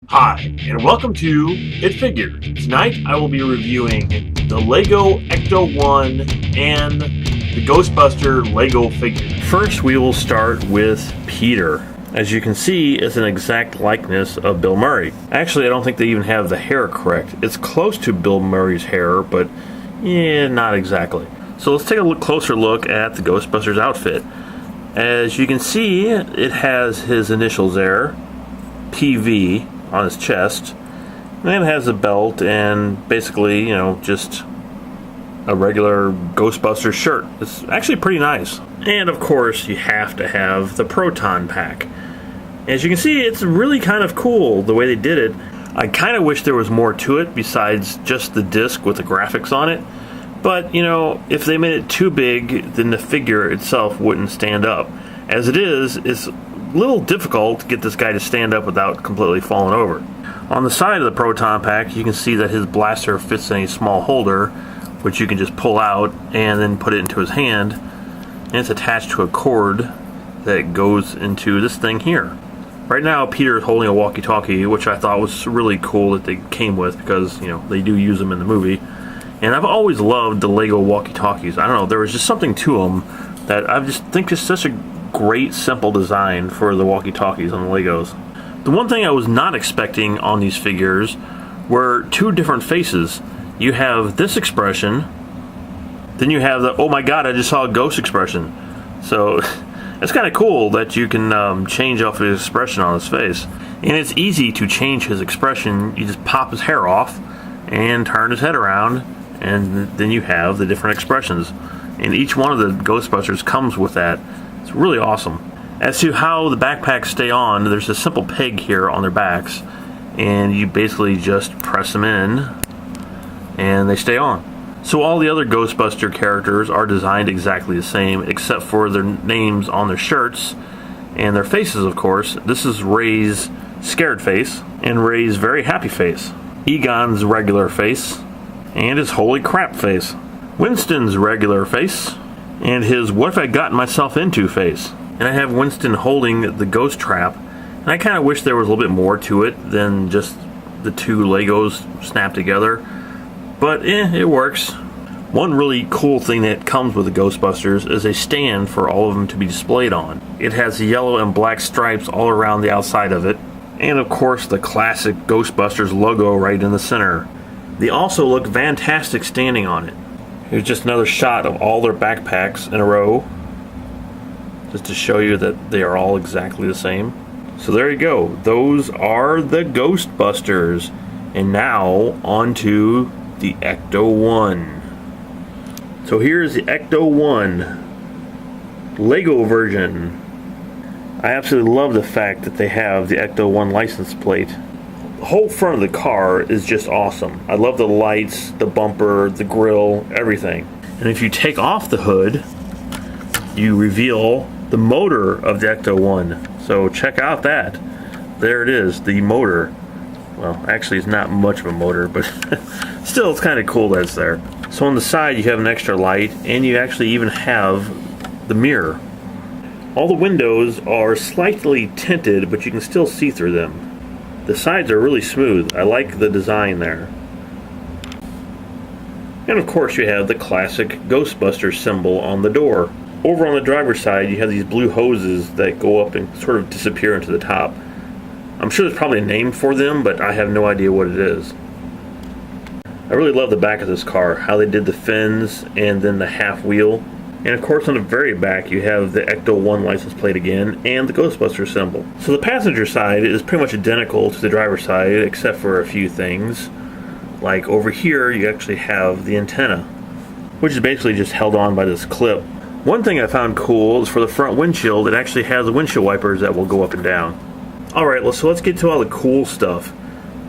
Hi, and welcome to It Figured. Tonight I will be reviewing the LEGO ECTO-1 and the Ghostbuster LEGO figure. First, we will start with Peter. As you can see, it's an exact likeness of Bill Murray. Actually, I don't think they even have the hair correct. It's close to Bill Murray's hair, but yeah, not exactly. So let's take a closer look at the Ghostbusters outfit. As you can see, it has his initials there, PV, on his chest, and it has a belt and basically, just a regular Ghostbusters shirt. It's actually pretty nice. And of course, you have to have the proton pack. As you can see, it's really kind of cool the way they did it. I kind of wish there was more to it besides just the disc with the graphics on it. But, if they made it too big, then the figure itself wouldn't stand up. As it is, it's a little difficult to get this guy to stand up without completely falling over. On the side of the proton pack, you can see that his blaster fits in a small holder, which you can just pull out and then put it into his hand. And it's attached to a cord that goes into this thing here. Right now, Peter is holding a walkie-talkie, which I thought was really cool that they came with because, they do use them in the movie. And I've always loved the LEGO walkie-talkies. I don't know, there was just something to them that I just think is such a great, simple design for the walkie-talkies on the Legos. The one thing I was not expecting on these figures were two different faces. You have this expression, then you have the, oh my god, I just saw a ghost expression. So, it's kind of cool that you can change off his expression on his face. And it's easy to change his expression. You just pop his hair off and turn his head around, and then you have the different expressions. And each one of the Ghostbusters comes with that. It's really awesome. As to how the backpacks stay on, there's a simple peg here on their backs, and you basically just press them in, and they stay on. So all the other Ghostbuster characters are designed exactly the same, except for their names on their shirts, and their faces, of course. This is Ray's scared face, and Ray's very happy face. Egon's regular face, and his holy crap face. Winston's regular face, and his what have I gotten myself into face. And I have Winston holding the ghost trap, and I kind of wish there was a little bit more to it than just the two Legos snapped together, but it works. One really cool thing that comes with the Ghostbusters is a stand for all of them to be displayed on. It has yellow and black stripes all around the outside of it, and of course the classic Ghostbusters logo right in the center. They also look fantastic standing on it. Here's just another shot of all their backpacks in a row, just to show you that they are all exactly the same. So there you go. Those are the Ghostbusters. And now, on to the ECTO-1. So here's the ECTO-1 LEGO version. I absolutely love the fact that they have the ECTO-1 license plate. The whole front of the car is just awesome. I love the lights, the bumper, the grille, everything. And if you take off the hood, you reveal the motor of the ECTO-1. So check out that. There it is, the motor. Well, actually it's not much of a motor, but still it's kind of cool that it's there. So on the side you have an extra light, and you actually even have the mirror. All the windows are slightly tinted, but you can still see through them. The sides are really smooth. I like the design there. And of course you have the classic Ghostbusters symbol on the door. Over on the driver's side you have these blue hoses that go up and sort of disappear into the top. I'm sure there's probably a name for them, but I have no idea what it is. I really love the back of this car, how they did the fins and then the half wheel. And of course on the very back you have the ECTO-1 license plate again and the Ghostbusters symbol. So the passenger side is pretty much identical to the driver's side except for a few things. Like over here you actually have the antenna, which is basically just held on by this clip. One thing I found cool is for the front windshield, it actually has windshield wipers that will go up and down. Alright, so let's get to all the cool stuff.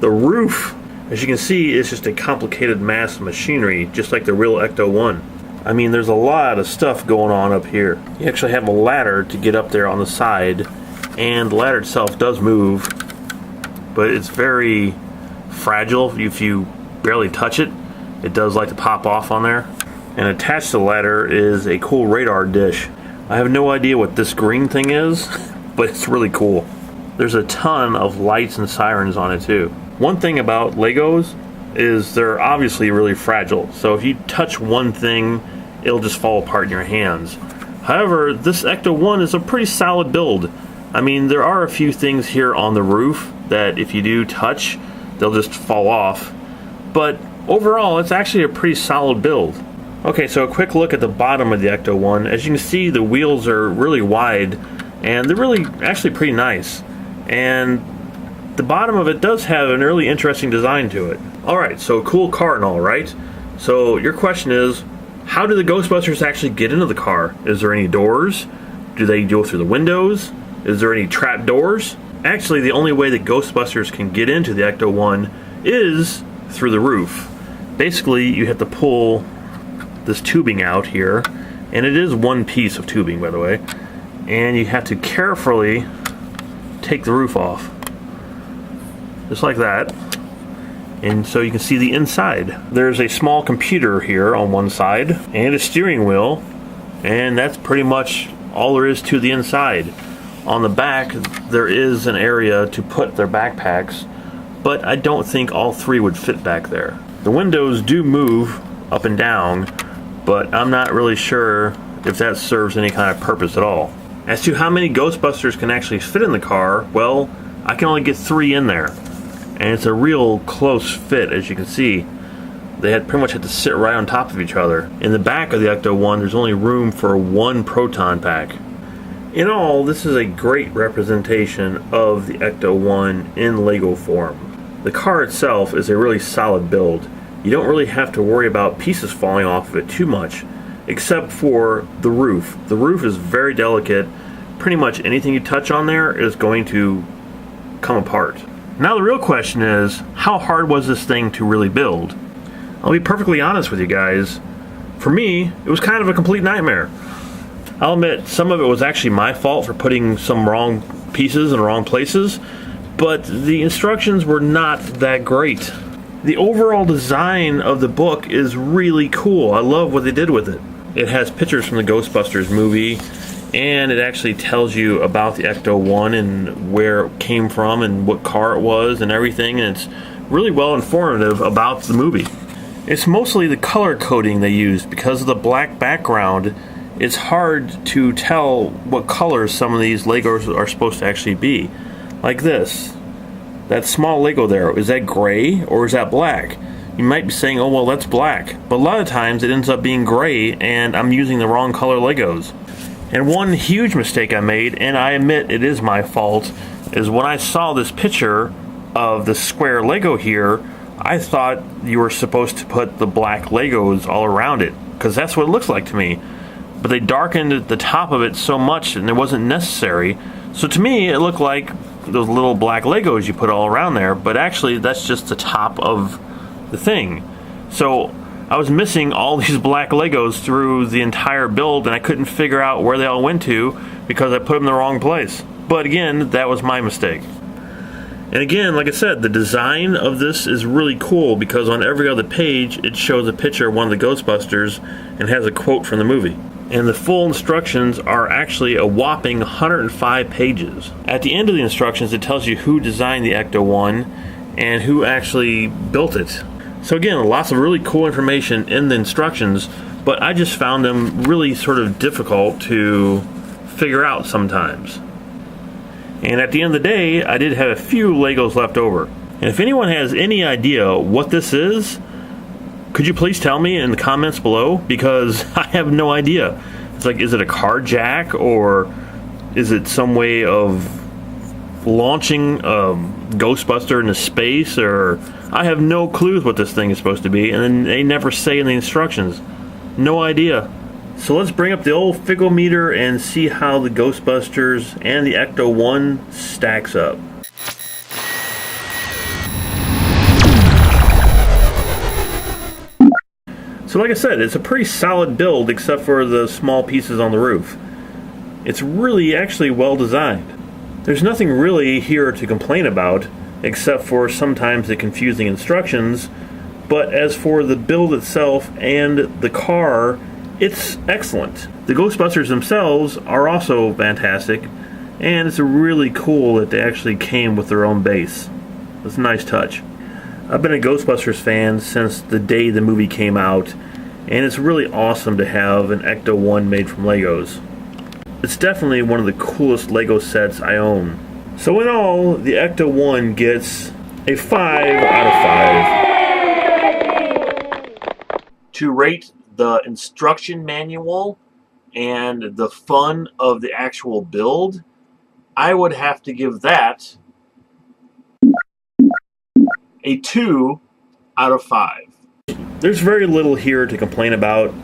The roof, as you can see, is just a complicated mass of machinery, just like the real ECTO-1. I mean, there's a lot of stuff going on up here. You actually have a ladder to get up there on the side, and the ladder itself does move, but it's very fragile. If you barely touch it, it does like to pop off on there. And attached to the ladder is a cool radar dish. I have no idea what this green thing is, but it's really cool. There's a ton of lights and sirens on it too. One thing about Legos is they're obviously really fragile. So if you touch one thing, it'll just fall apart in your hands. However, this ECTO-1 is a pretty solid build. I mean, there are a few things here on the roof that if you do touch, they'll just fall off. But overall, it's actually a pretty solid build. Okay, so a quick look at the bottom of the ECTO-1. As you can see, the wheels are really wide, and they're really actually pretty nice. And the bottom of it does have an really interesting design to it. Alright, so cool car and all, right? So your question is, how do the Ghostbusters actually get into the car? Is there any doors? Do they go through the windows? Is there any trap doors? Actually, the only way that Ghostbusters can get into the ECTO-1 is through the roof. Basically, you have to pull this tubing out here, and it is one piece of tubing, by the way, and you have to carefully take the roof off, just like that, and so you can see the inside. There's a small computer here on one side and a steering wheel, and that's pretty much all there is to the inside. On the back there is an area to put their backpacks, but I don't think all three would fit back there. The windows do move up and down, but I'm not really sure if that serves any kind of purpose at all. As to how many Ghostbusters can actually fit in the car, well, I can only get 3 in there. And it's a real close fit, as you can see. They pretty much had to sit right on top of each other. In the back of the ECTO-1, there's only room for 1 proton pack. In all, this is a great representation of the ECTO-1 in Lego form. The car itself is a really solid build. You don't really have to worry about pieces falling off of it too much, except for the roof. The roof is very delicate. Pretty much anything you touch on there is going to come apart. Now the real question is, how hard was this thing to really build? I'll be perfectly honest with you guys. For me, it was kind of a complete nightmare. I'll admit, some of it was actually my fault for putting some wrong pieces in the wrong places, but the instructions were not that great. The overall design of the book is really cool. I love what they did with it. It has pictures from the Ghostbusters movie, and it actually tells you about the ECTO-1 and where it came from and what car it was and everything, and it's really well informative about the movie. It's mostly the color coding they used. Because of the black background, it's hard to tell what colors some of these Legos are supposed to actually be. Like this. That small Lego there, is that gray or is that black? You might be saying, oh well, that's black. But a lot of times it ends up being gray and I'm using the wrong color Legos. And one huge mistake I made, and I admit it is my fault, is when I saw this picture of the square Lego here, I thought you were supposed to put the black Legos all around it, because that's what it looks like to me. But they darkened the top of it so much and it wasn't necessary. So to me, it looked like those little black Legos you put all around there, but actually that's just the top of the thing. So I was missing all these black Legos through the entire build, and I couldn't figure out where they all went to because I put them in the wrong place. But again, that was my mistake. And again, like I said, the design of this is really cool because on every other page it shows a picture of one of the Ghostbusters and has a quote from the movie. And the full instructions are actually a whopping 105 pages. At the end of the instructions, it tells you who designed the ECTO-1 and who actually built it. So again, lots of really cool information in the instructions, but I just found them really sort of difficult to figure out sometimes. And at the end of the day, I did have a few Legos left over. And if anyone has any idea what this is, could you please tell me in the comments below? Because I have no idea. It's like, is it a car jack, or is it some way of launching a Ghostbuster into space? Or I have no clue what this thing is supposed to be, and then they never say in the instructions. No idea. So let's bring up the old Figometer and see how the Ghostbusters and the ECTO-1 stacks up. So like I said, it's a pretty solid build except for the small pieces on the roof. It's really actually well designed. There's nothing really here to complain about except for sometimes the confusing instructions, but as for the build itself and the car, it's excellent. The Ghostbusters themselves are also fantastic, And it's really cool that they actually came with their own base. It's a nice touch. I've been a Ghostbusters fan since the day the movie came out, and it's really awesome to have an ECTO-1 made from Legos. It's definitely one of the coolest Lego sets I own. So in all, the ECTO-1 gets a 5 out of 5. To rate the instruction manual and the fun of the actual build, I would have to give that a 2 out of 5. There's very little here to complain about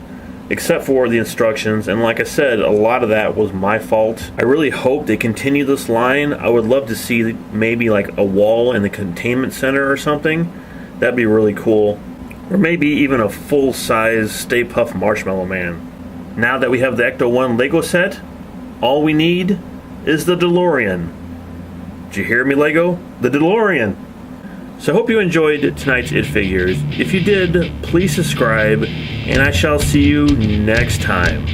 except for the instructions, and like I said, a lot of that was my fault. I really hope they continue this line. I would love to see maybe like a wall in the containment center or something. That'd be really cool. Or maybe even a full-size Stay Puft Marshmallow Man. Now that we have the ECTO-1 Lego set, all we need is the DeLorean. Did you hear me, Lego? The DeLorean! So I hope you enjoyed tonight's It Figures. If you did, please subscribe, and I shall see you next time.